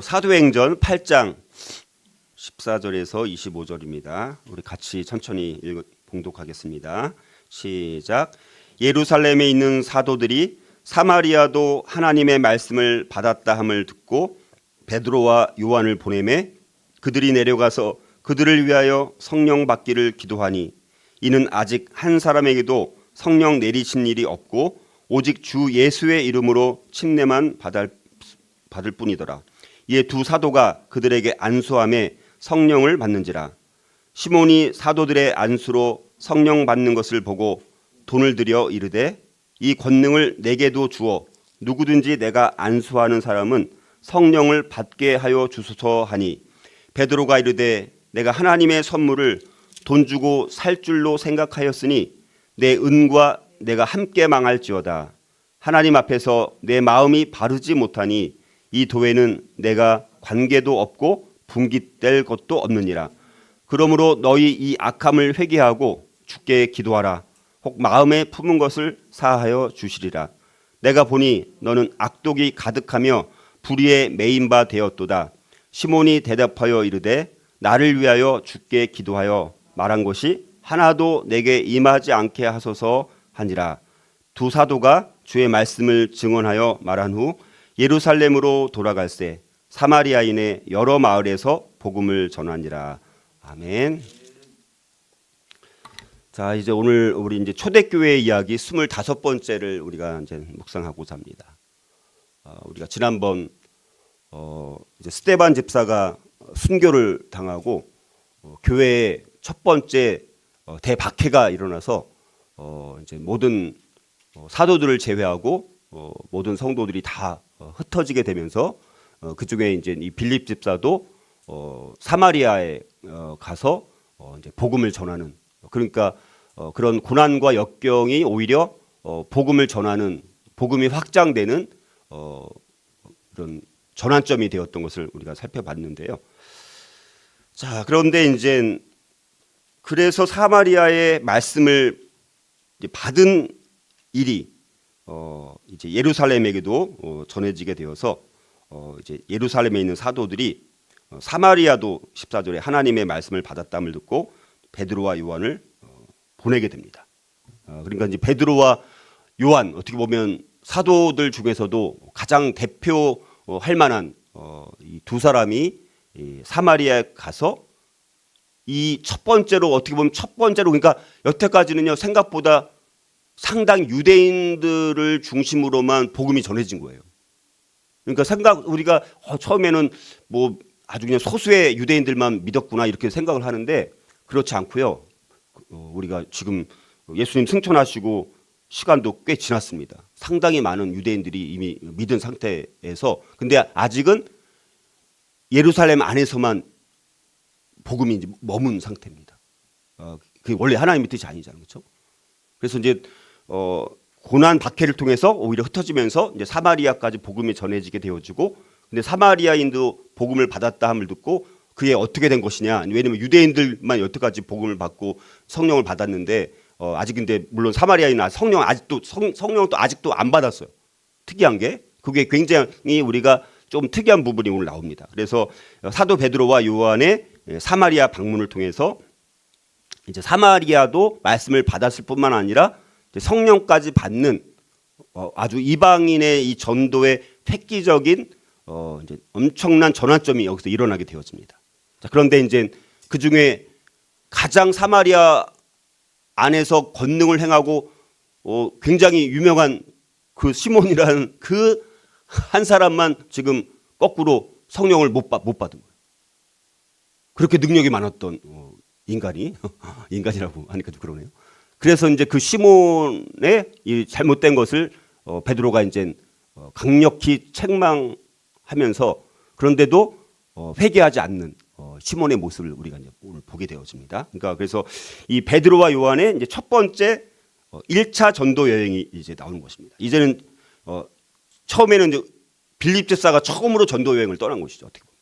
사도행전 8장 14절에서 25절입니다. 우리 같이 천천히 봉독하겠습니다. 시작. 예루살렘에 있는 사도들이 사마리아도 하나님의 말씀을 받았다 함을 듣고 베드로와 요한을 보내매 그들이 내려가서 그들을 위하여 성령 받기를 기도하니 이는 아직 한 사람에게도 성령 내리신 일이 없고 오직 주 예수의 이름으로 침례만 받을 뿐이더라. 이에 두 사도가 그들에게 안수함에 성령을 받는지라. 시몬이 사도들의 안수로 성령 받는 것을 보고 돈을 들여 이르되 이 권능을 내게도 주어 누구든지 내가 안수하는 사람은 성령을 받게 하여 주소서 하니 베드로가 이르되 내가 하나님의 선물을 돈 주고 살 줄로 생각하였으니 내 은과 내가 함께 망할지어다. 하나님 앞에서 내 마음이 바르지 못하니 이 도회는 내가 관계도 없고 분깃될 것도 없느니라. 그러므로 너희 이 악함을 회개하고 주께 기도하라. 혹 마음에 품은 것을 사하여 주시리라. 내가 보니 너는 악독이 가득하며 불의에 매인 바 되었도다. 시몬이 대답하여 이르되 나를 위하여 주께 기도하여 말한 것이 하나도 내게 임하지 않게 하소서 하니라. 두 사도가 주의 말씀을 증언하여 말한 후 예루살렘으로 돌아갈새 사마리아인의 여러 마을에서 복음을 전하니라. 아멘. 자, 이제 오늘 우리 이제 초대교회 이야기 25번째를 우리가 이제 묵상하고자 합니다. 우리가 지난번 이제 스데반 집사가 순교를 당하고 교회에 첫 번째 대박해가 일어나서 이제 모든 사도들을 제외하고 모든 성도들이 다 흩어지게 되면서 그중에 이제 이 빌립 집사도 사마리아에 가서 이제 복음을 전하는, 그러니까 그런 고난과 역경이 오히려 복음을 전하는, 복음이 확장되는 그런 전환점이 되었던 것을 우리가 살펴봤는데요. 자, 그런데 이제 그래서 사마리아의 말씀을 받은 일이 이제 예루살렘에게도 전해지게 되어서 이제 예루살렘에 있는 사도들이 사마리아도 14절에 하나님의 말씀을 받았다함을 듣고 베드로와 요한을 보내게 됩니다. 그러니까 이제 베드로와 요한, 어떻게 보면 사도들 중에서도 가장 대표할 만한 이 두 사람이 사마리아에 가서 이 첫 번째로, 어떻게 보면 첫 번째로, 그러니까 여태까지는요 생각보다 상당 유대인들을 중심으로만 복음이 전해진 거예요. 그러니까 우리가 처음에는 뭐 아주 그냥 소수의 유대인들만 믿었구나 이렇게 생각을 하는데 그렇지 않고요. 우리가 지금 예수님 승천하시고 시간도 꽤 지났습니다. 상당히 많은 유대인들이 이미 믿은 상태에서, 근데 아직은 예루살렘 안에서만 복음이 이제 머문 상태입니다. 그게 원래 하나님의 뜻이 아니잖아요, 그렇죠? 그래서 이제 고난 박해를 통해서 오히려 흩어지면서 이제 사마리아까지 복음이 전해지게 되어지고, 근데 사마리아인도 복음을 받았다 함을 듣고 그게 어떻게 된 것이냐? 왜냐면 유대인들만 여태까지 복음을 받고 성령을 받았는데 아직 근데 물론 사마리아인은 성령은 또 아직도 안 받았어요. 특이한 게 그게 굉장히 우리가 좀 특이한 부분이 오늘 나옵니다. 그래서 사도 베드로와 요한의 사마리아 방문을 통해서 이제 사마리아도 말씀을 받았을 뿐만 아니라 성령까지 받는 아주 이방인의 이 전도의 획기적인 이제 엄청난 전환점이 여기서 일어나게 되었습니다. 자, 그런데 이제 그 중에 가장 사마리아 안에서 권능을 행하고 굉장히 유명한 그 시몬이라는 그 한 사람만 지금 거꾸로 성령을 못 받은 거예요. 그렇게 능력이 많았던 인간이라고 하니까 좀 그러네요. 그래서 이제 그 시몬의 이 잘못된 것을 베드로가 이제 강력히 책망하면서, 그런데도 회개하지 않는 시몬의 모습을 우리가 이제 오늘 보게 되어집니다. 그러니까 그래서 이 베드로와 요한의 이제 첫 번째 1차 전도 여행이 이제 나오는 것입니다. 이제는 처음에는 이제 빌립 집사가 처음으로 전도 여행을 떠난 것이죠. 어떻게 보면.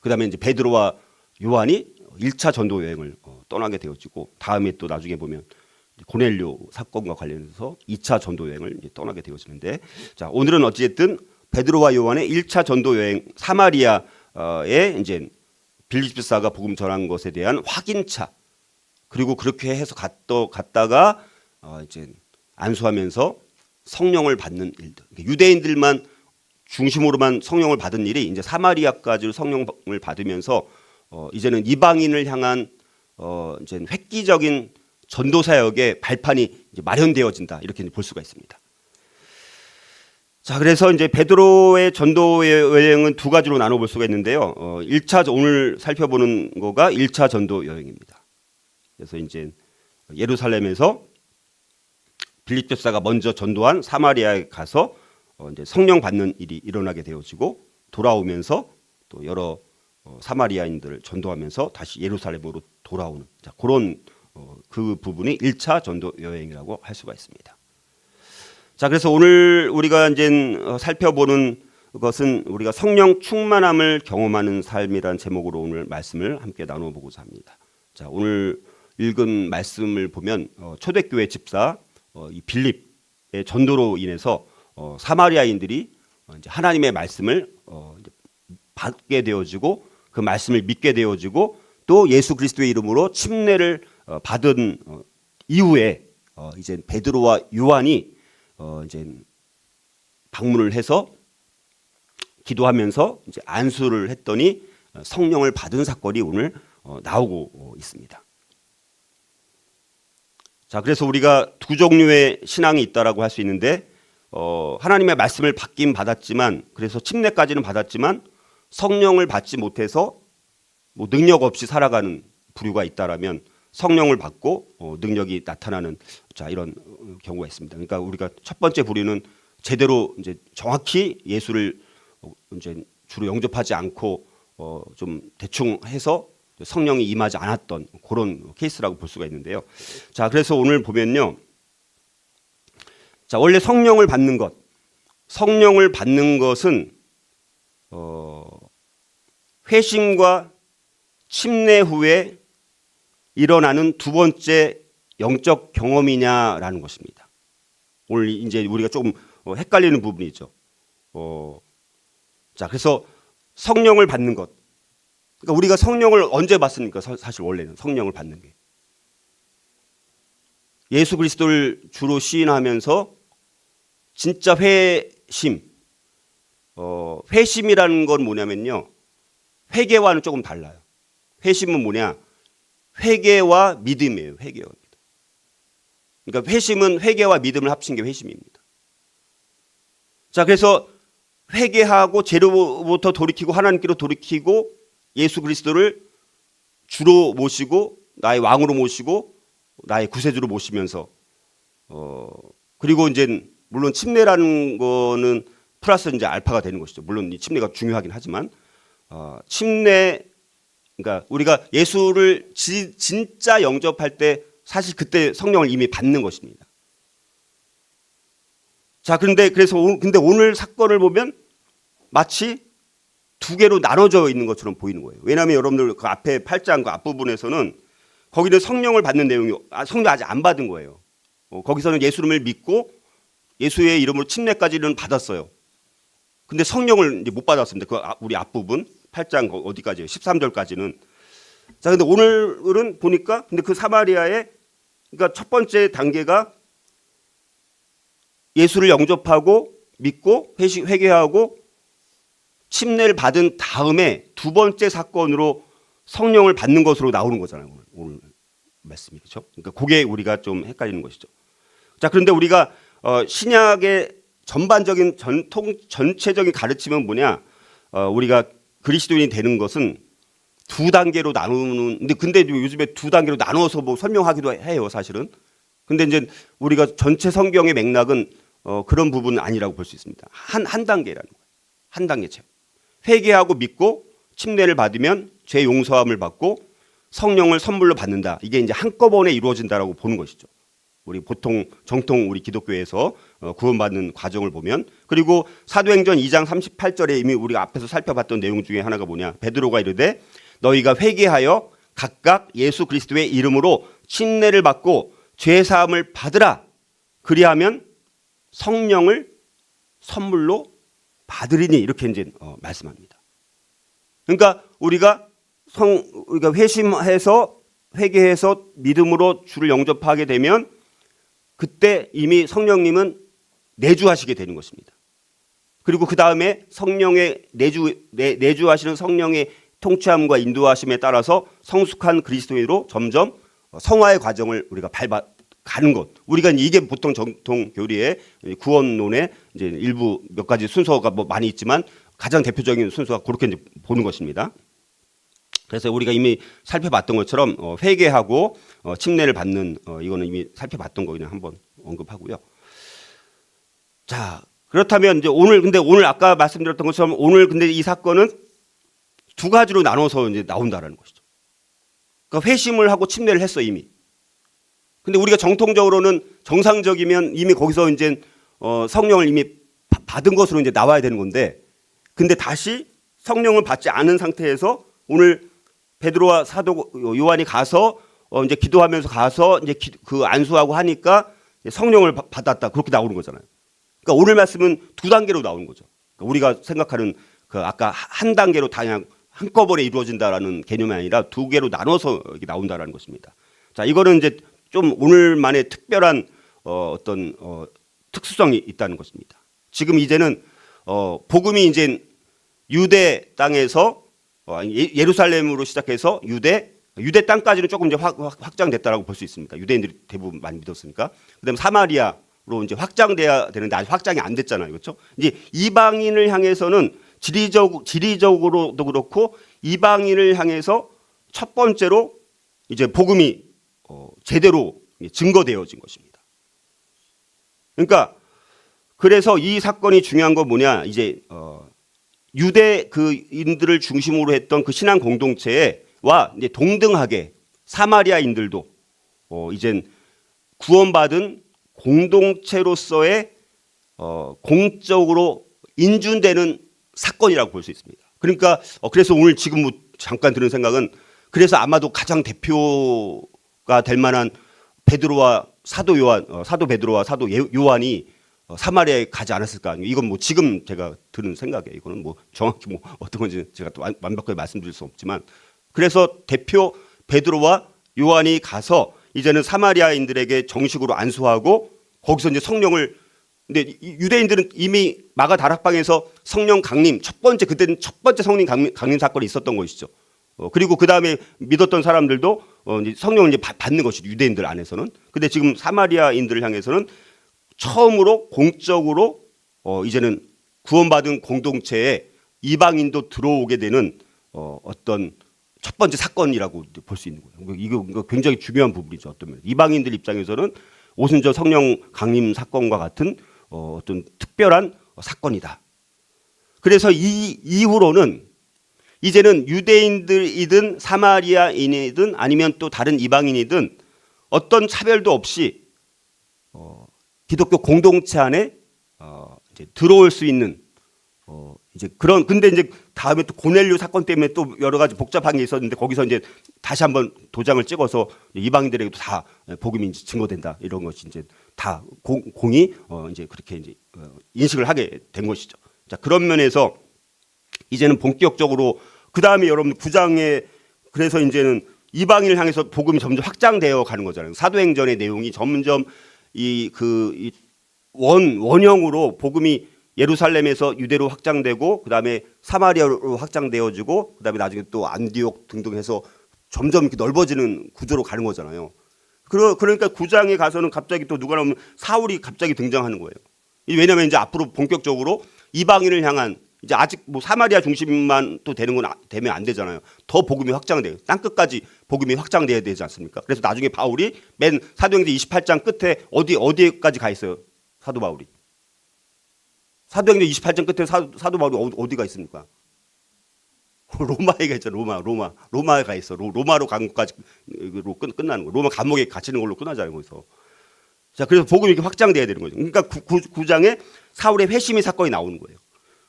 그다음에 이제 베드로와 요한이 1차 전도 여행을 떠나게 되어지고, 다음에 또 나중에 보면 고넬료 사건과 관련해서 2차 전도 여행을 이제 떠나게 되어지는데, 자, 오늘은 어찌됐든 베드로와 요한의 1차 전도 여행 사마리아에 이제 빌립 집사가 복음 전한 것에 대한 확인차, 그리고 그렇게 해서 갔다가 이제 안수하면서 성령을 받는 일들. 유대인들만 중심으로만 성령을 받은 일이 이제 사마리아까지 성령을 받으면서 이제는 이방인을 향한 이제 획기적인 전도 사역의 발판이 이제 마련되어진다, 이렇게 볼 수가 있습니다. 자, 그래서 이제 베드로의 전도 여행은 두 가지로 나눠볼 수가 있는데요. 1차 오늘 살펴보는 거가 1차 전도 여행입니다. 그래서 이제 예루살렘에서 빌립 집사가 먼저 전도한 사마리아에 가서 이제 성령 받는 일이 일어나게 되어지고, 돌아오면서 또 여러 사마리아인들을 전도하면서 다시 예루살렘으로 돌아오는, 자, 그런 그 부분이 1차 전도 여행이라고 할 수가 있습니다. 자, 그래서 오늘 우리가 이제 살펴보는 것은 우리가 성령 충만함을 경험하는 삶이라는 제목으로 오늘 말씀을 함께 나눠보고자 합니다. 자, 오늘 읽은 말씀을 보면 초대교회 집사 이 빌립의 전도로 인해서 사마리아인들이 이제 하나님의 말씀을 이제 받게 되어지고, 그 말씀을 믿게 되어지고, 또 예수 그리스도의 이름으로 침례를 받은 이후에 이제 베드로와 요한이 이제 방문을 해서 기도하면서 이제 안수를 했더니 성령을 받은 사건이 오늘 나오고 있습니다. 자, 그래서 우리가 두 종류의 신앙이 있다라고 할 수 있는데, 하나님의 말씀을 받긴 받았지만, 그래서 침례까지는 받았지만 성령을 받지 못해서 뭐 능력 없이 살아가는 부류가 있다라면, 성령을 받고 능력이 나타나는, 자, 이런 경우가 있습니다. 그러니까 우리가 첫 번째 부류는 제대로 이제 정확히 예수를 이제 주로 영접하지 않고 좀 대충 해서 성령이 임하지 않았던 그런 케이스라고 볼 수가 있는데요. 자, 그래서 오늘 보면요. 자, 원래 성령을 받는 것은 회심과 침례 후에 일어나는 두 번째 영적 경험이냐라는 것입니다. 오늘 이제 우리가 조금 헷갈리는 부분이 있죠. 자, 그래서 성령을 받는 것. 그러니까 우리가 성령을 언제 받습니까? 사실 원래는 성령을 받는 게 예수 그리스도를 주로 시인하면서 진짜 회심. 회심이라는 건 뭐냐면요, 회개와는 조금 달라요. 회심은 뭐냐? 회개와 믿음이에요. 회개와 믿음. 그러니까 회심은 회개와 믿음을 합친 게 회심입니다. 자, 그래서 회개하고 죄로부터 돌이키고 하나님께로 돌이키고 예수 그리스도를 주로 모시고 나의 왕으로 모시고 나의 구세주로 모시면서 그리고 이제 물론 침례라는 거는 플러스 이제 알파가 되는 것이죠. 물론 이 침례가 중요하긴 하지만 침례, 그러니까 우리가 예수를 진짜 영접할 때 사실 그때 성령을 이미 받는 것입니다. 자, 근데 오늘 사건을 보면 마치 두 개로 나눠져 있는 것처럼 보이는 거예요. 왜냐하면 여러분들 그 앞에 8장 그 앞부분에서는 거기는 성령을 받는 내용이 성령 아직 안 받은 거예요. 거기서는 예수님을 믿고 예수의 이름으로 침례까지는 받았어요. 근데 성령을 이제 못 받았습니다. 그 우리 앞부분 8장 어디까지예요? 13절까지는. 자, 근데 오늘은 보니까 근데 그 사마리아에, 그러니까 첫 번째 단계가 예수를 영접하고 믿고 회개하고 침례를 받은 다음에 두 번째 사건으로 성령을 받는 것으로 나오는 거잖아요. 오늘 말씀이, 그렇죠? 그러니까 그게 우리가 좀 헷갈리는 것이죠. 자, 그런데 우리가 신약의 전반적인 전체적인 가르침은 뭐냐? 우리가 그리스도인이 되는 것은 두 단계로 나누는, 근데 요즘에 두 단계로 나누어서 뭐 설명하기도 해요, 사실은. 근데 이제 우리가 전체 성경의 맥락은 그런 부분은 아니라고 볼 수 있습니다. 한 단계라는 거예요. 한 단계 채. 회개하고 믿고 침례를 받으면 죄 용서함을 받고 성령을 선물로 받는다. 이게 이제 한꺼번에 이루어진다라고 보는 것이죠. 우리 보통 정통 우리 기독교에서 구원받는 과정을 보면, 그리고 사도행전 2장 38절에 이미 우리가 앞에서 살펴봤던 내용 중에 하나가 뭐냐? 베드로가 이르되 너희가 회개하여 각각 예수 그리스도의 이름으로 침례를 받고 죄 사함을 받으라. 그리하면 성령을 선물로 받으리니 이렇게 이제 말씀합니다. 그러니까 우리가 회심해서 회개해서 믿음으로 주를 영접하게 되면 그때 이미 성령님은 내주하시게 되는 것입니다. 그리고 그 다음에 성령의 내주하시는 성령의 통치함과 인도하심에 따라서 성숙한 그리스도인으로 점점 성화의 과정을 우리가 밟아가는 것. 우리가 이게 보통 정통 교리의 구원론의 이제 일부 몇 가지 순서가 뭐 많이 있지만 가장 대표적인 순서가 그렇게 이제 보는 것입니다. 그래서 우리가 이미 살펴봤던 것처럼 회개하고 침례를 받는 이거는 이미 살펴봤던 거 그냥 한번 언급하고요. 자, 그렇다면 이제 오늘 아까 말씀드렸던 것처럼 오늘 근데 이 사건은 두 가지로 나눠서 이제 나온다라는 것이죠. 그러니까 회심을 하고 침례를 했어 이미. 근데 우리가 정통적으로는 정상적이면 이미 거기서 이제 성령을 이미 받은 것으로 이제 나와야 되는 건데, 근데 다시 성령을 받지 않은 상태에서 오늘 베드로와 사도 요한이 가서 이제 기도하면서 가서 이제 그 안수하고 하니까 성령을 받았다 그렇게 나오는 거잖아요. 그러니까 오늘 말씀은 두 단계로 나오는 거죠. 그러니까 우리가 생각하는 그 아까 한 단계로 다 그냥 한꺼번에 이루어진다라는 개념이 아니라 두 개로 나눠서 이렇게 나온다라는 것입니다. 자, 이거는 이제 좀 오늘만의 특별한 어떤 특수성이 있다는 것입니다. 지금 이제는 복음이 이제 유대 땅에서 예루살렘으로 시작해서 유대 땅까지는 조금 이제 확장됐다라고 볼 수 있습니다. 유대인들이 대부분 많이 믿었으니까. 그다음에 사마리아로 이제 확장돼야 되는데 아직 확장이 안 됐잖아요, 그렇죠? 이제 이방인을 향해서는 지리적으로도 그렇고 이방인을 향해서 첫 번째로 이제 복음이 제대로 증거되어진 것입니다. 그러니까 그래서 이 사건이 중요한 건 뭐냐? 이제 유대 그인들을 중심으로 했던 그 신앙 공동체와 이제 동등하게 사마리아인들도 이젠 구원받은 공동체로서의 공적으로 인준되는 사건이라고 볼 수 있습니다. 그러니까 그래서 오늘 지금 뭐 잠깐 드는 생각은 그래서 아마도 가장 대표가 될 만한 베드로와 사도 요한, 사도 베드로와 사도 요한이 사마리아에 가지 않았을까? 이건 뭐 지금 제가 드는 생각이에요. 이거는 뭐 정확히 뭐 어떤 건지 제가 또 완벽하게 말씀드릴 수 없지만, 그래서 대표 베드로와 요한이 가서 이제는 사마리아인들에게 정식으로 안수하고 거기서 이제 성령을, 근데 유대인들은 이미 마가 다락방에서 성령 강림 그때는 첫 번째 성령 강림 사건이 있었던 것이죠. 그리고 그 다음에 믿었던 사람들도 이제 성령을 이제 받는 것이죠, 유대인들 안에서는. 근데 지금 사마리아인들을 향해서는 처음으로 공적으로 이제는 구원받은 공동체에 이방인도 들어오게 되는 어떤 첫 번째 사건이라고 볼 수 있는 거예요. 이거 굉장히 중요한 부분이죠. 어떤面. 이방인들 입장에서는 오순절 성령 강림 사건과 같은 어떤 특별한 사건이다. 그래서 이 이후로는 이제는 유대인들이든 사마리아인이든 아니면 또 다른 이방인이든 어떤 차별도 없이 기독교 공동체 안에 이제 들어올 수 있는 이제 그런, 근데 이제 다음에 또 고넬료 사건 때문에 또 여러 가지 복잡한 게 있었는데 거기서 이제 다시 한번 도장을 찍어서 이방인들에게도 다 복음이 이제 증거된다, 이런 것이 이제 다 공이 이제 그렇게 이제 인식을 하게 된 것이죠. 자, 그런 면에서 이제는 본격적으로 그 다음에 여러분 9장에 그래서 이제는 이방인을 향해서 복음이 점점 확장되어 가는 거잖아요. 사도행전의 내용이 점점 원형으로 복음이 예루살렘에서 유대로 확장되고 그다음에 사마리아로 확장되어지고 그다음에 나중에 또 안디옥 등등 해서 점점 이렇게 넓어지는 구조로 가는 거잖아요. 그러니까 9장에 가서는 갑자기 또 누가 나오면 사울이 갑자기 등장하는 거예요. 왜냐하면 이제 앞으로 본격적으로 이방인을 향한, 이제 아직 뭐 사마리아 중심만 또 되는 건 되면 안 되잖아요. 더 복음이 확장돼요. 땅 끝까지 복음이 확장돼야 되지 않습니까? 그래서 나중에 바울이 맨 사도행전 28장 끝에 어디까지 가 있어요? 사도 바울이. 사도행전 28장 끝에 사도 바울이 어디가 있습니까? 로마에 가 있죠. 로마에 가 있어. 로마로 간 것까지로 끝나는 거예요. 로마 감옥에 갇히는 걸로 끝나잖아요, 거기서. 자, 그래서 복음이 이렇게 확장돼야 되는 거죠. 그러니까 9장에 사울의 회심의 사건이 나오는 거예요.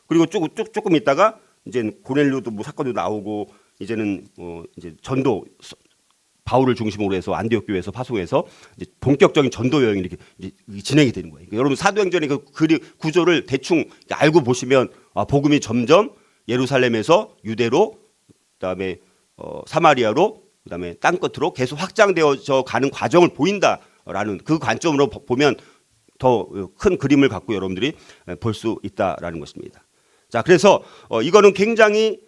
그리고 조금 있다가 이제 고넬료도 뭐 사건도 나오고 이제는 이제 전도, 바울을 중심으로 해서 안디옥 교회에서 파송해서 이제 본격적인 전도 여행이 이렇게 이제 진행이 되는 거예요. 그러니까 여러분 사도행전의 그 구조를 대충 알고 보시면 복음이 점점 예루살렘에서 유대로, 그다음에 사마리아로, 그다음에 땅 끝으로 계속 확장되어져 가는 과정을 보인다라는 그 관점으로 보면 더 큰 그림을 갖고 여러분들이 볼 수 있다라는 것입니다. 자, 그래서 이거는 굉장히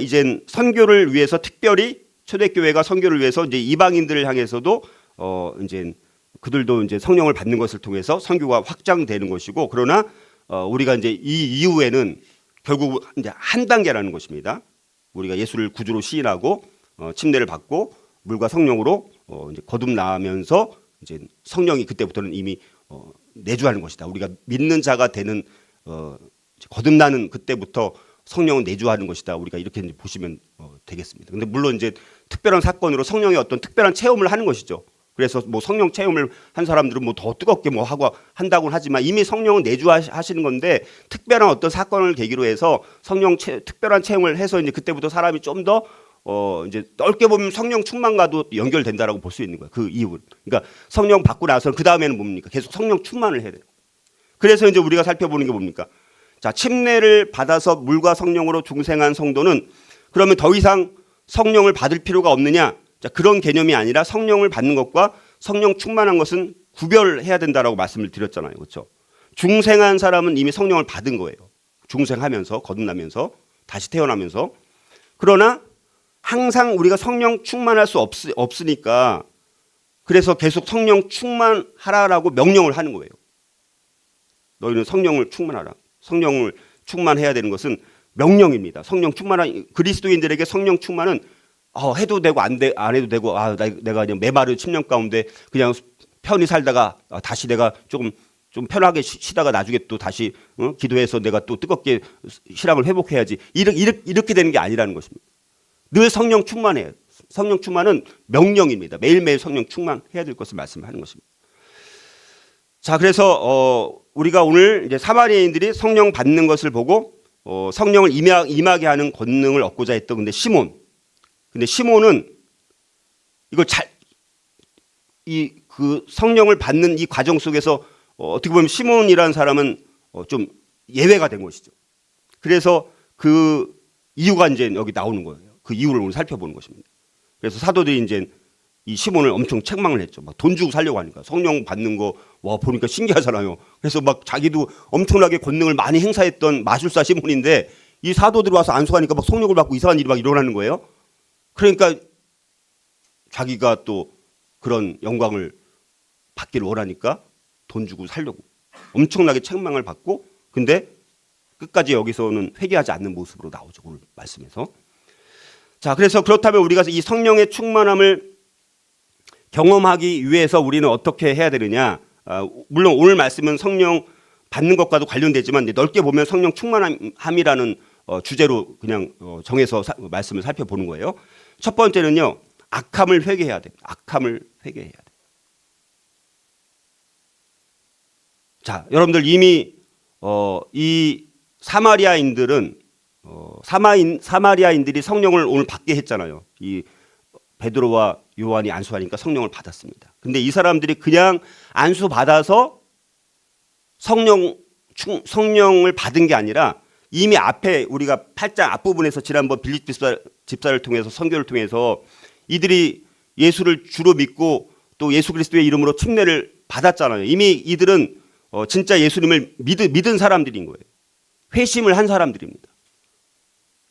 이젠 선교를 위해서, 특별히 초대교회가 선교를 위해서 이제 이방인들을 향해서도 이제 그들도 이제 성령을 받는 것을 통해서 선교가 확장되는 것이고, 그러나 우리가 이제 이 이후에는 결국 이제 한 단계라는 것입니다. 우리가 예수를 구주로 시인하고 침례를 받고 물과 성령으로 이제 거듭나면서 이제 성령이 그때부터는 이미 내주하는 것이다. 우리가 믿는 자가 되는 거듭나는 그때부터 성령은 내주하는 것이다. 우리가 이렇게 이제 보시면 되겠습니다. 근데 물론 이제 특별한 사건으로 성령의 어떤 특별한 체험을 하는 것이죠. 그래서 뭐 성령 체험을 한 사람들은 뭐 더 뜨겁게 뭐 하고 한다고는 하지만 이미 성령은 내주하시는 건데, 특별한 어떤 사건을 계기로 해서 특별한 체험을 해서 이제 그때부터 사람이 좀 더 이제 넓게 보면 성령 충만과도 연결된다라고 볼 수 있는 거예요. 그 이유는. 그러니까 성령 받고 나서 그 다음에는 뭡니까? 계속 성령 충만을 해야 돼요. 그래서 이제 우리가 살펴보는 게 뭡니까? 자, 침례를 받아서 물과 성령으로 중생한 성도는 그러면 더 이상 성령을 받을 필요가 없느냐? 자, 그런 개념이 아니라 성령을 받는 것과 성령 충만한 것은 구별해야 된다라고 말씀을 드렸잖아요. 그렇죠? 중생한 사람은 이미 성령을 받은 거예요. 중생하면서, 거듭나면서, 다시 태어나면서. 그러나 항상 우리가 성령 충만할 수 없으니까, 그래서 계속 성령 충만하라라고 명령을 하는 거예요. 너희는 성령을 충만하라. 성령을 충만해야 되는 것은 명령입니다. 성령 충만한 그리스도인들에게 성령 충만은 해도 되고 안 해도 되고, 내가 그냥 메마른 10년 가운데 그냥 편히 살다가 다시 내가 좀 편하게 쉬다가 나중에 또 다시 기도해서 내가 또 뜨겁게 신앙을 회복해야지, 이렇게 되는 게 아니라는 것입니다. 늘 성령 충만해요. 성령 충만은 명령입니다. 매일매일 성령 충만해야 될 것을 말씀하는 것입니다. 자, 그래서 우리가 오늘 이제 사마리아인들이 성령 받는 것을 보고 성령을 임하게 하는 권능을 얻고자 했던, 근데 시몬은 이걸 그 성령을 받는 이 과정 속에서 어떻게 보면 시몬이라는 사람은 좀 예외가 된 것이죠. 그래서 그 이유가 이제 여기 나오는 거예요. 그 이유를 오늘 살펴보는 것입니다. 그래서 사도들이 이제 이 시몬을 엄청 책망을 했죠. 막 돈 주고 살려고 하니까 성령 받는 거 보니까 신기하잖아요. 그래서 막 자기도 엄청나게 권능을 많이 행사했던 마술사 시몬인데 이 사도들이 와서 안수하니까 막 성령을 받고 이상한 일이 막 일어나는 거예요. 그러니까 자기가 또 그런 영광을 받기를 원하니까 돈 주고 살려고 엄청나게 책망을 받고, 근데 끝까지 여기서는 회개하지 않는 모습으로 나오죠. 오늘 말씀에서. 자, 그래서 그렇다면 우리가 이 성령의 충만함을 경험하기 위해서 우리는 어떻게 해야 되느냐? 물론 오늘 말씀은 성령 받는 것과도 관련되지만 넓게 보면 성령 충만함이라는 주제로 그냥 정해서 말씀을 살펴보는 거예요. 첫 번째는요, 악함을 회개해야 돼. 악함을 회개해야 돼. 자, 여러분들 이미 이 사마리아인들은 사마리아인들이 성령을 오늘 받게 했잖아요. 이 베드로와 요한이 안수하니까 성령을 받았습니다. 근데 이 사람들이 그냥 안수 받아서 성령을 받은 게 아니라 이미 앞에 우리가 8장 앞부분에서 지난번 빌립 집사를 통해서 선교를 통해서 이들이 예수를 주로 믿고 또 예수 그리스도의 이름으로 침례를 받았잖아요. 이미 이들은 진짜 예수님을 믿은 사람들인 거예요. 회심을 한 사람들입니다.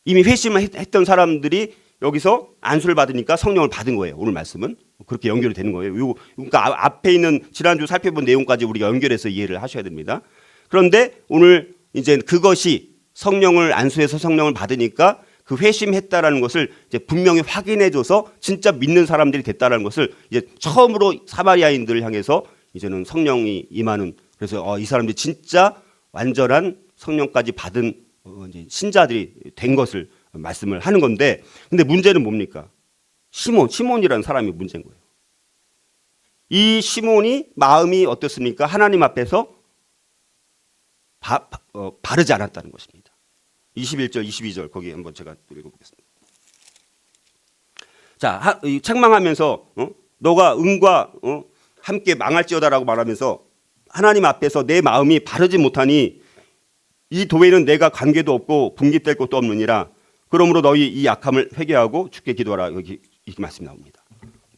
이미 회심을 했던 사람들이 여기서 안수를 받으니까 성령을 받은 거예요. 오늘 말씀은 그렇게 연결이 되는 거예요. 그러니까 앞에 있는 지난주 살펴본 내용까지 우리가 연결해서 이해를 하셔야 됩니다. 그런데 오늘 이제 그것이 성령을 안수해서 성령을 받으니까 그 회심했다라는 것을 이제 분명히 확인해줘서 진짜 믿는 사람들이 됐다라는 것을 이제 처음으로 사마리아인들을 향해서 이제는 성령이 임하는, 그래서 이 사람들이 진짜 완전한 성령까지 받은 이제 신자들이 된 것을 말씀을 하는 건데, 근데 문제는 뭡니까? 시몬이라는 사람이 문제인 거예요. 이 시몬이 마음이 어떻습니까? 하나님 앞에서 바르지 않았다는 것입니다. 21절, 22절 거기 한번 제가 읽어보겠습니다. 자, 책망하면서 너가 은과 함께 망할지어다라고 말하면서 하나님 앞에서 내 마음이 바르지 못하니 이 도에는 내가 관계도 없고 분깃될 것도 없느니라. 그러므로 너희 이 약함을 회개하고 주께 기도하라. 여기 이렇게 말씀이 나옵니다.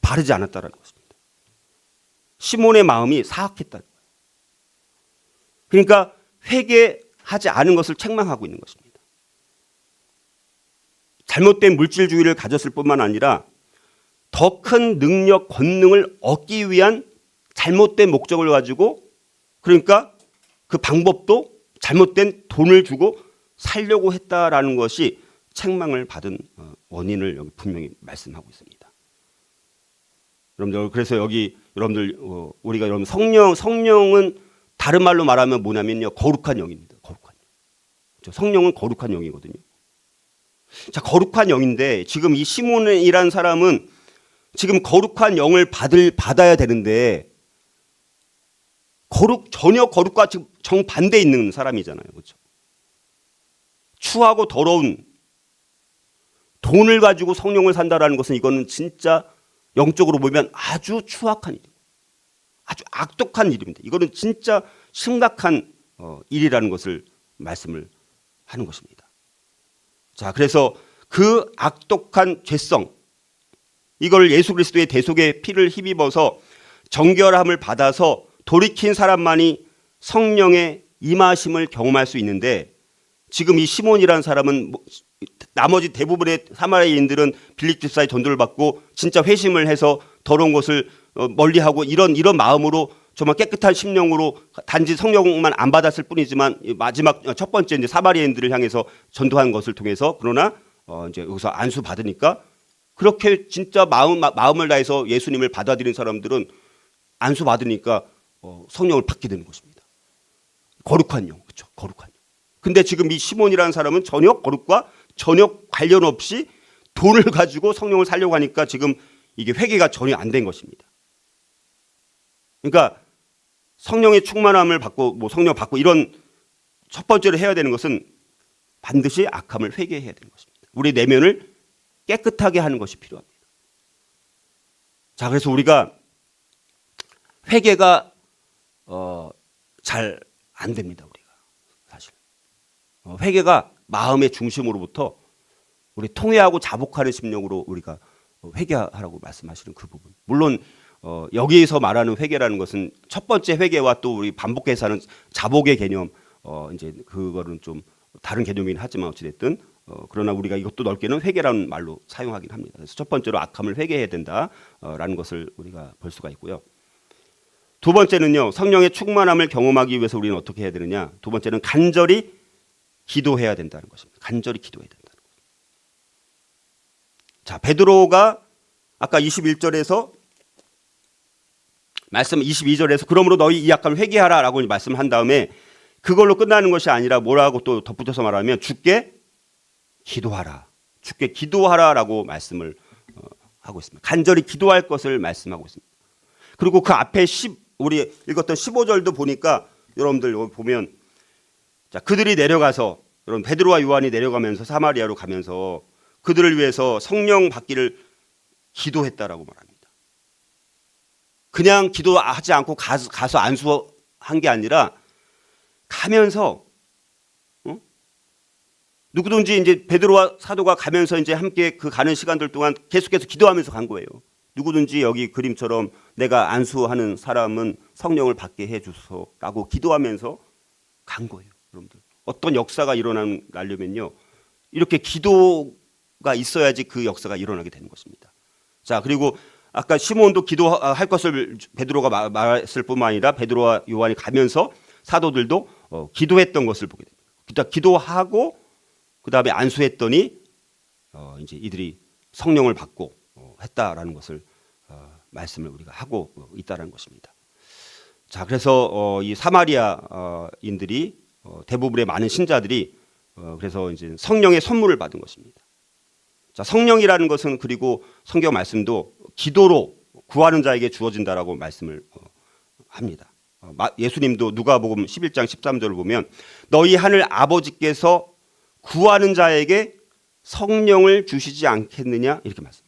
바르지 않았다라는 것입니다. 시몬의 마음이 사악했다. 그러니까 회개하지 않은 것을 책망하고 있는 것입니다. 잘못된 물질주의를 가졌을 뿐만 아니라 더 큰 능력, 권능을 얻기 위한 잘못된 목적을 가지고, 그러니까 그 방법도 잘못된 돈을 주고 살려고 했다라는 것이 책망을 받은 원인을 여기 분명히 말씀하고 있습니다. 여러분들, 그래서 여기 여러분들 우리가 여러분 성령은 다른 말로 말하면 뭐냐면요, 거룩한 영입니다. 거룩한 영. 성령은 거룩한 영이거든요. 자, 거룩한 영인데 지금 이 시몬이라는 사람은 지금 거룩한 영을 받아야 되는데 전혀 거룩과 정반대에 있는 사람이잖아요. 그렇죠? 추하고 더러운 돈을 가지고 성령을 산다라는 것은 이거는 진짜 영적으로 보면 아주 추악한 일, 아주 악독한 일입니다. 이거는 진짜 심각한 일이라는 것을 말씀을 하는 것입니다. 자, 그래서 그 악독한 죄성, 이걸 예수 그리스도의 대속의 피를 힘입어서 정결함을 받아서 돌이킨 사람만이 성령의 임하심을 경험할 수 있는데, 지금 이 시몬이라는 사람은 나머지 대부분의 사마리아인들은 빌립 집사의 전도를 받고 진짜 회심을 해서 더러운 것을 멀리하고 이런 마음으로 정말 깨끗한 심령으로 단지 성령만 안 받았을 뿐이지만 마지막 첫 번째 이제 사마리아인들을 향해서 전도한 것을 통해서, 그러나 이제 여기서 안수 받으니까 그렇게 진짜 마음을 다해서 예수님을 받아들인 사람들은 안수 받으니까 성령을 받게 되는 것입니다. 거룩한 영, 그렇죠? 거룩한 영. 근데 지금 이 시몬이라는 사람은 전혀 거룩과 전혀 관련 없이 돈을 가지고 성령을 살려고 하니까 지금 이게 회개가 전혀 안 된 것입니다. 그러니까 성령의 충만함을 받고 성령 받고 이런 첫 번째로 해야 되는 것은 반드시 악함을 회개해야 되는 것입니다. 우리 내면을 깨끗하게 하는 것이 필요합니다. 자, 그래서 우리가 회개가 잘 안 됩니다. 우리가 사실 회개가 마음의 중심으로부터 우리 통회하고 자복하는 심령으로 우리가 회개하라고 말씀하시는 그 부분. 물론 여기에서 말하는 회개라는 것은 첫 번째 회개와 또 우리 반복해서 하는 자복의 개념, 이제 그거는 좀 다른 개념이긴 하지만 어찌됐든 그러나 우리가 이것도 넓게는 회개라는 말로 사용하긴 합니다. 그래서 첫 번째로 악함을 회개해야 된다라는 것을 우리가 볼 수가 있고요. 두 번째는요, 성령의 충만함을 경험하기 위해서 우리는 어떻게 해야 되느냐? 두 번째는 간절히 기도해야 된다는 것입니다. 간절히 기도해야 된다는 것. 자, 베드로가 아까 21절에서 말씀 22절에서 그러므로 너희 이 약함을 회개하라라고 말씀한 다음에 그걸로 끝나는 것이 아니라 뭐라고 또 덧붙여서 말하면 주께 기도하라. 주께 기도하라라고 말씀을 하고 있습니다. 간절히 기도할 것을 말씀하고 있습니다. 그리고 그 앞에 우리 읽었던 15절도 보니까 여러분들 여기 보면, 자, 그들이 내려가서, 여러분 베드로와 요한이 내려가면서 사마리아로 가면서 그들을 위해서 성령 받기를 기도했다라고 말합니다. 그냥 기도하지 않고 가서 안수한 게 아니라 가면서 누구든지 이제 베드로와 사도가 가면서 이제 함께 그 가는 시간들 동안 계속해서 기도하면서 간 거예요. 누구든지 여기 그림처럼 내가 안수하는 사람은 성령을 받게 해주소서라고 기도하면서 간 거예요. 여러분들, 어떤 역사가 일어나려면요, 이렇게 기도가 있어야지 그 역사가 일어나게 되는 것입니다. 자, 그리고 아까 시몬도 기도할 것을 베드로가 말했을 뿐만 아니라 베드로와 요한이 가면서 사도들도 기도했던 것을 보게 됩니다. 그러니까 기도하고 그 다음에 안수했더니 이제 이들이 성령을 받고 했다라는 것을 말씀을 우리가 하고 있다라는 것입니다. 자, 그래서 이 사마리아인들이 대부분의 많은 신자들이 그래서 이제 성령의 선물을 받은 것입니다. 자, 성령이라는 것은 그리고 성경 말씀도 기도로 구하는 자에게 주어진다라고 말씀을 합니다. 예수님도 누가복음 11장 13절을 보면 너희 하늘 아버지께서 구하는 자에게 성령을 주시지 않겠느냐 이렇게 말씀.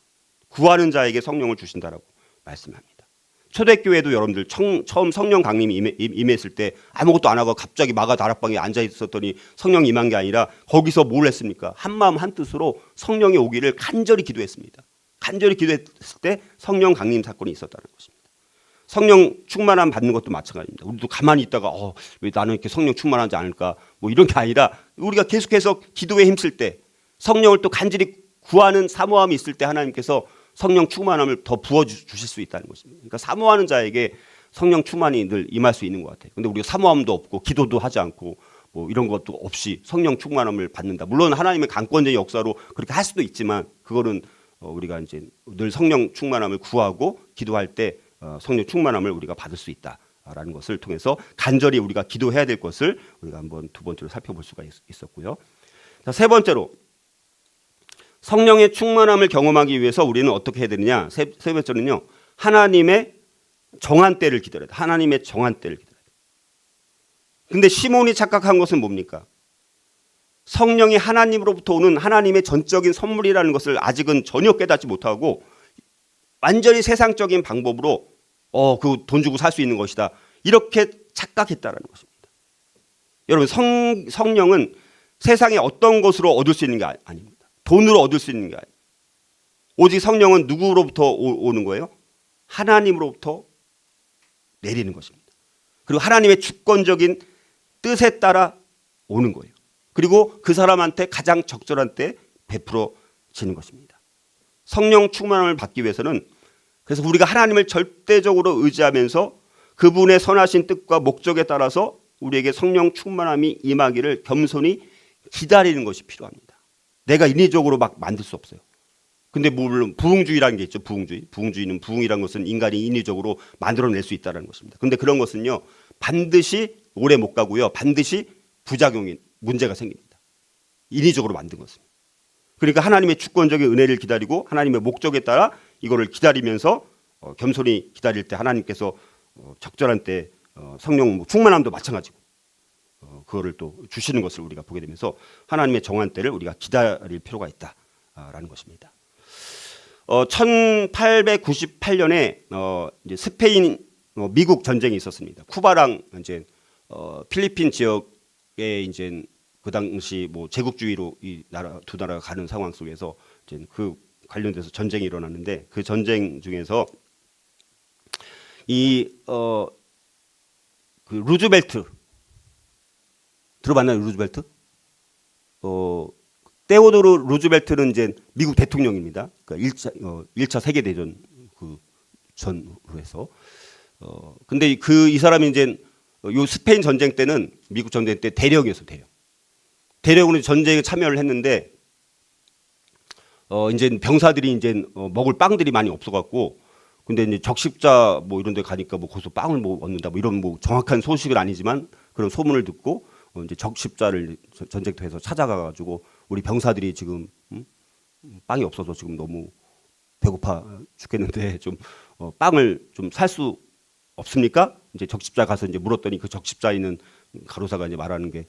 구하는 자에게 성령을 주신다라고 말씀합니다. 초대교회도 여러분들 처음 성령 강림이 임했을 때 아무것도 안 하고 갑자기 마가 다락방에 앉아 있었더니 성령 임한 게 아니라 거기서 뭘 했습니까? 한마음 한뜻으로 성령이 오기를 간절히 기도했습니다. 간절히 기도했을 때 성령 강림 사건이 있었다는 것입니다. 성령 충만함 받는 것도 마찬가지입니다. 우리도 가만히 있다가 왜 나는 이렇게 성령 충만하지 않을까 뭐 이런 게 아니라 우리가 계속해서 기도에 힘쓸 때 성령을 또 간절히 구하는 사모함이 있을 때 하나님께서 성령 충만함을 더 부어주실 수 있다는 것입니다. 그러니까 사모하는 자에게 성령 충만이 늘 임할 수 있는 것 같아요. 근데 우리가 사모함도 없고 기도도 하지 않고 뭐 이런 것도 없이 성령 충만함을 받는다. 물론 하나님의 강권적인 역사로 그렇게 할 수도 있지만 그거는 우리가 이제 늘 성령 충만함을 구하고 기도할 때 성령 충만함을 우리가 받을 수 있다라는 것을 통해서 간절히 우리가 기도해야 될 것을 우리가 한번 두 번째로 살펴볼 수가 있었고요. 자, 세 번째로 성령의 충만함을 경험하기 위해서 우리는 어떻게 해야 되느냐? 세 번째는요. 하나님의 정한 때를 기다려야 돼. 하나님의 정한 때를 기다려야 돼. 근데 시몬이 착각한 것은 뭡니까? 성령이 하나님으로부터 오는 하나님의 전적인 선물이라는 것을 아직은 전혀 깨닫지 못하고 완전히 세상적인 방법으로 그 돈 주고 살 수 있는 것이다. 이렇게 착각했다라는 것입니다. 여러분 성령은 세상에 어떤 것으로 얻을 수 있는 게 아닙니다. 돈으로 얻을 수 있는 게 아니에요. 오직 성령은 누구로부터 오는 거예요? 하나님으로부터 내리는 것입니다. 그리고 하나님의 주권적인 뜻에 따라 오는 거예요. 그리고 그 사람한테 가장 적절한 때 베풀어지는 것입니다. 성령 충만함을 받기 위해서는 그래서 우리가 하나님을 절대적으로 의지하면서 그분의 선하신 뜻과 목적에 따라서 우리에게 성령 충만함이 임하기를 겸손히 기다리는 것이 필요합니다. 내가 인위적으로 막 만들 수 없어요. 근데 물론 부흥주의라는 게 있죠. 부흥주의는 부흥이라는 것은 인간이 인위적으로 만들어낼 수 있다는 것입니다. 근데 그런 것은요. 반드시 오래 못 가고요. 반드시 부작용이 문제가 생깁니다. 인위적으로 만든 것은. 그러니까 하나님의 주권적인 은혜를 기다리고 하나님의 목적에 따라 이거를 기다리면서 겸손히 기다릴 때 하나님께서 적절한 때 성령 충만함도 마찬가지고 그거를 또 주시는 것을 우리가 보게 되면서 하나님의 정한 때를 우리가 기다릴 필요가 있다라는 것입니다. 1898년에 이제 스페인 미국 전쟁이 있었습니다. 쿠바랑 이제 필리핀 지역에 이제 그 당시 뭐 제국주의로 이 나라 두 나라가 가는 상황 속에서 이제 그 관련돼서 전쟁이 일어났는데 그 전쟁 중에서 그 루즈벨트 들어봤나요? 루즈벨트? 테오도르 루즈벨트는 이제 미국 대통령입니다. 그러니까 1차 세계 대전 그 전후로 해서 근데 이 사람이 이제 요 스페인 전쟁 때는 미국 전쟁 때 대령이었어요. 대령으로 전쟁에 참여를 했는데 이제 병사들이 이제 먹을 빵들이 많이 없어갖고 근데 이제 적십자 뭐 이런 데 가니까 뭐 거기서 빵을 뭐 얻는다 뭐 이런 뭐 정확한 소식은 아니지만 그런 소문을 듣고 이제 적십자를 전쟁터에서 찾아가가지고 우리 병사들이 지금 빵이 없어서 지금 너무 배고파 죽겠는데 좀 빵을 좀 살 수 없습니까? 이제 적십자 가서 이제 물었더니 그 적십자에 있는 가로사가 이제 말하는 게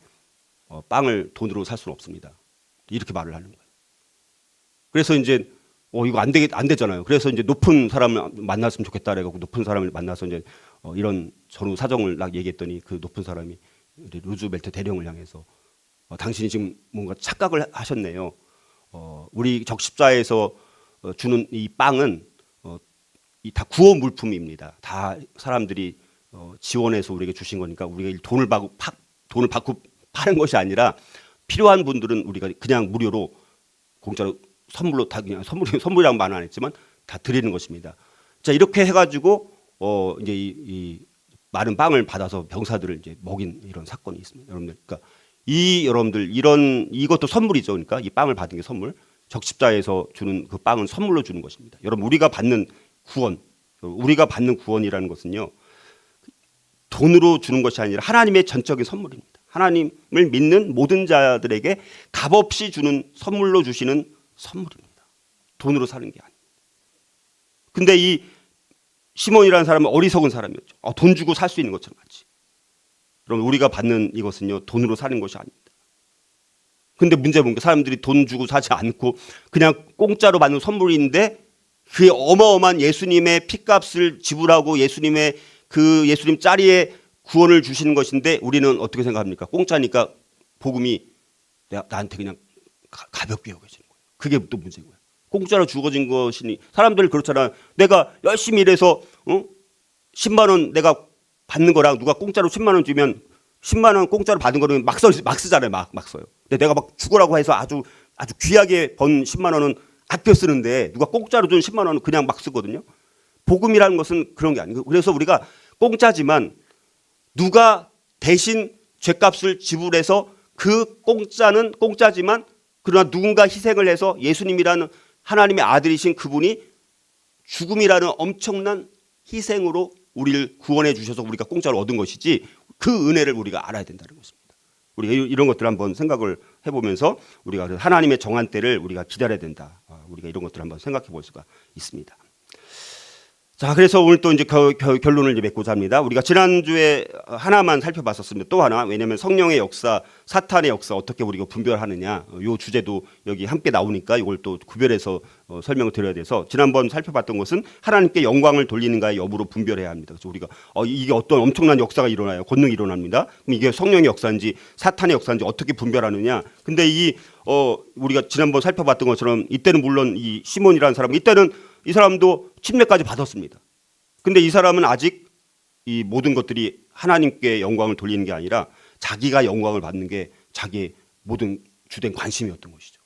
빵을 돈으로 살 수는 없습니다. 이렇게 말을 하는 거예요. 그래서 이제 이거 안 되잖아요. 그래서 이제 높은 사람을 만났으면 좋겠다 그래갖고 높은 사람을 만나서 이제 이런 전후 사정을 막 얘기했더니 그 높은 사람이 루즈벨트 대령을 향해서 당신이 지금 뭔가 착각을 하셨네요. 우리 적십자에서 주는 이 빵은 다 구호 물품입니다. 다 사람들이 지원해서 우리에게 주신 거니까 우리가 돈을 받고 파는 것이 아니라 필요한 분들은 우리가 그냥 무료로 공짜로 선물로 다 그냥 선물이란 말은 안 했지만 다 드리는 것입니다. 자 이렇게 해가지고 이제 이 많은 빵을 받아서 병사들을 이제 먹인 이런 사건이 있습니다, 여러분들. 그러니까 여러분들 이것도 선물이죠. 그러니까 이 빵을 받은 게 선물. 적십자에서 주는 그 빵은 선물로 주는 것입니다. 여러분 우리가 받는 구원이라는 것은요 돈으로 주는 것이 아니라 하나님의 전적인 선물입니다. 하나님을 믿는 모든 자들에게 값없이 주는 선물로 주시는 선물입니다. 돈으로 사는 게 아닙니다. 근데 이 시몬이라는 사람은 어리석은 사람이었죠. 돈 주고 살 수 있는 것처럼 같이. 여러분 우리가 받는 이것은요 돈으로 사는 것이 아닙니다. 근데 문제는 뭔가 사람들이 돈 주고 사지 않고 그냥 공짜로 받는 선물인데 그 어마어마한 예수님의 피값을 지불하고 예수님 자리에 구원을 주시는 것인데 우리는 어떻게 생각합니까? 공짜니까 복음이 나한테 그냥 가볍게 여겨지는 거예요. 그게 또 문제인 거예요. 공짜로 주어진 것이니 사람들 그렇잖아요. 내가 열심히 일해서 10만 원 내가 받는 거랑 누가 공짜로 10만 원 주면 10만 원 공짜로 받은 거는 막 쓰잖아요. 막 써요. 근데 내가 막 죽으라고 해서 아주 귀하게 번 10만 원은 아껴 쓰는데 누가 공짜로 준 10만 원은 그냥 막 쓰거든요. 복음이라는 것은 그런 게 아니고 그래서 우리가 공짜지만 누가 대신 죗값을 지불해서 그 공짜는 공짜지만 그러나 누군가 희생을 해서 예수님이라는 하나님의 아들이신 그분이 죽음이라는 엄청난 희생으로 우리를 구원해 주셔서 우리가 공짜로 얻은 것이지 그 은혜를 우리가 알아야 된다는 것입니다. 우리가 이런 것들을 한번 생각을 해보면서 우리가 하나님의 정한 때를 우리가 기다려야 된다. 우리가 이런 것들을 한번 생각해 볼 수가 있습니다. 자, 그래서 오늘 또 이제 결론을 이제 맺고자 합니다. 우리가 지난주에 하나만 살펴봤었습니다. 또 하나, 왜냐하면 성령의 역사, 사탄의 역사 어떻게 우리가 분별하느냐, 이 주제도 여기 함께 나오니까 이걸 또 구별해서 설명을 드려야 돼서 지난번 살펴봤던 것은 하나님께 영광을 돌리는가의 여부로 분별해야 합니다. 그래서 우리가 이게 어떤 엄청난 역사가 일어나요, 권능이 일어납니다. 그럼 이게 성령의 역사인지 사탄의 역사인지 어떻게 분별하느냐? 근데 우리가 지난번 살펴봤던 것처럼 이때는 물론 이 시몬이라는 사람, 이때는 이 사람도 침례까지 받았습니다. 근데 이 사람은 아직 이 모든 것들이 하나님께 영광을 돌리는 게 아니라 자기가 영광을 받는 게 자기의 모든 주된 관심이었던 것이죠.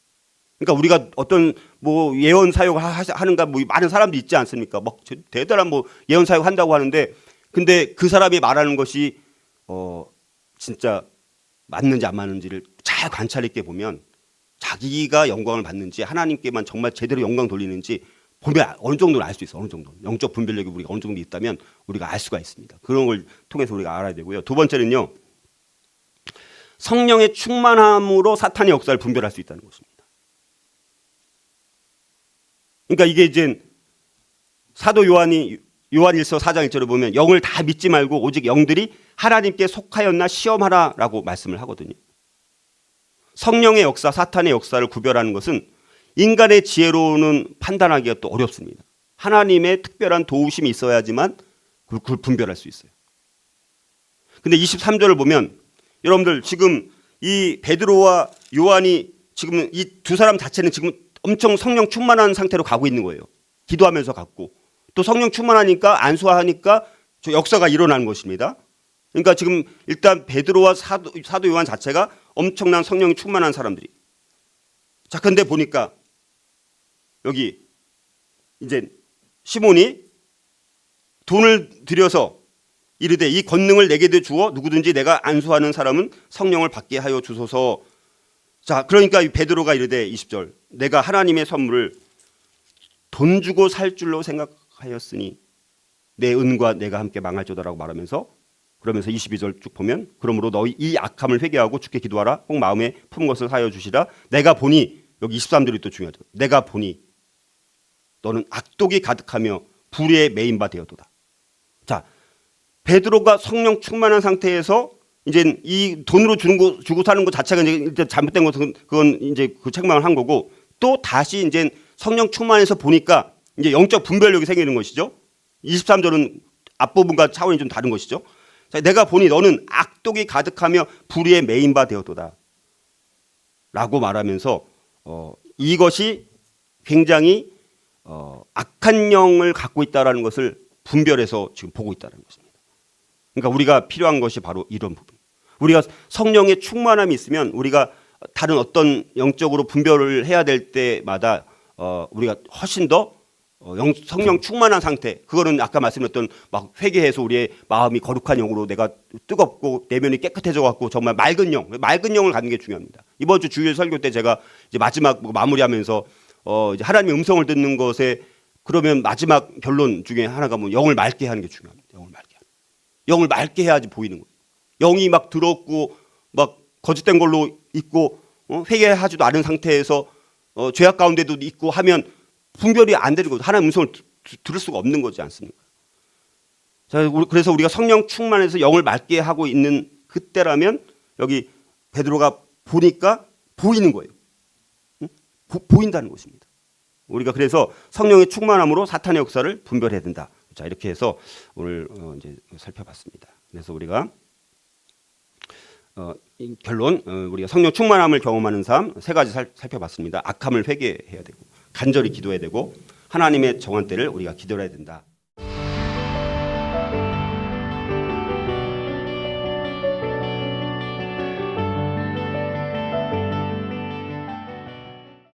그러니까 우리가 어떤 뭐 예언 사역 하는가 뭐 많은 사람도 있지 않습니까? 막 대단한 뭐 예언 사역 한다고 하는데 근데 그 사람이 말하는 것이 진짜 맞는지 안 맞는지를 잘 관찰 있게 보면 자기가 영광을 받는지 하나님께만 정말 제대로 영광 돌리는지 보면 어느 정도는 알 수 있어. 어느 정도 영적 분별력이 우리가 어느 정도 있다면 우리가 알 수가 있습니다. 그런 걸 통해서 우리가 알아야 되고요. 두 번째는요, 성령의 충만함으로 사탄의 역사를 분별할 수 있다는 것입니다. 그러니까 이게 이제 사도 요한일서 4장 1절을 보면 영을 다 믿지 말고 오직 영들이 하나님께 속하였나 시험하라라고 말씀을 하거든요. 성령의 역사, 사탄의 역사를 구별하는 것은 인간의 지혜로는 판단하기가 또 어렵습니다. 하나님의 특별한 도우심이 있어야지만 그걸 분별할 수 있어요. 근데 23절을 보면 여러분들 지금 이 베드로와 요한이 지금 이 두 사람 자체는 지금 엄청 성령 충만한 상태로 가고 있는 거예요. 기도하면서 갔고 또 성령 충만하니까 안수하니까 저 역사가 일어나는 것입니다. 그러니까 지금 일단 베드로와 사도 요한 자체가 엄청난 성령이 충만한 사람들이. 자, 근데 보니까 여기 이제 시몬이 돈을 들여서 이르되 이 권능을 내게 주어 누구든지 내가 안수하는 사람은 성령을 받게 하여 주소서. 자, 그러니까 베드로가 이르되 20절 내가 하나님의 선물을 돈 주고 살 줄로 생각하였으니 내 은과 내가 함께 망할지어다라고 말하면서 그러면서 22절 쭉 보면 그러므로 너희 이 악함을 회개하고 주께 기도하라. 꼭 마음에 품은 것을 하여 주시라. 내가 보니 여기 23절이 또 중요하죠. 내가 보니 너는 악독이 가득하며 불의에 매인 바 되었도다. 자, 베드로가 성령 충만한 상태에서 이제 이 돈으로 주고 사는 것 자체가 이제 잘못된 것은 그건 이제 그 책망을 한 거고 또 다시 이제 성령 충만해서 보니까 이제 영적 분별력이 생기는 것이죠. 23절은 앞부분과 차원이 좀 다른 것이죠. 자, 내가 보니 너는 악독이 가득하며 불의에 매인 바 되었도다. 라고 말하면서 이것이 굉장히 악한 영을 갖고 있다는 것을 분별해서 지금 보고 있다는 것입니다. 그러니까 우리가 필요한 것이 바로 이런 부분. 우리가 성령의 충만함이 있으면 우리가 다른 어떤 영적으로 분별을 해야 될 때마다 우리가 훨씬 더 성령 충만한 상태, 그거는 아까 말씀드렸던 막 회개해서 우리의 마음이 거룩한 영으로 내가 뜨겁고 내면이 깨끗해져 갖고 정말 맑은 영을 갖는 게 중요합니다. 이번 주 주일 설교 때 제가 이제 마지막 마무리하면서 이제 하나님의 음성을 듣는 것에 그러면 마지막 결론 중에 하나가 뭐 영을 맑게 하는 게 중요합니다. 영을 맑게 해야지 보이는 거예요. 영이 막 더럽고 막 거짓된 걸로 있고 회개하지도 않은 상태에서 죄악 가운데도 있고 하면 분별이 안 되는 거죠. 하나님의 음성을 들을 수가 없는 거지 않습니까? 자, 그래서 우리가 성령 충만해서 영을 맑게 하고 있는 그때라면 여기 베드로가 보니까 보이는 거예요. 보인다는 것입니다. 우리가 그래서 성령의 충만함으로 사탄의 역사를 분별해야 된다. 자, 이렇게 해서 오늘 이제 살펴봤습니다. 그래서 우리가 결론 우리가 성령 충만함을 경험하는 삶 세 가지 살펴봤습니다. 악함을 회개해야 되고 간절히 기도해야 되고 하나님의 정한 때를 우리가 기다려야 된다.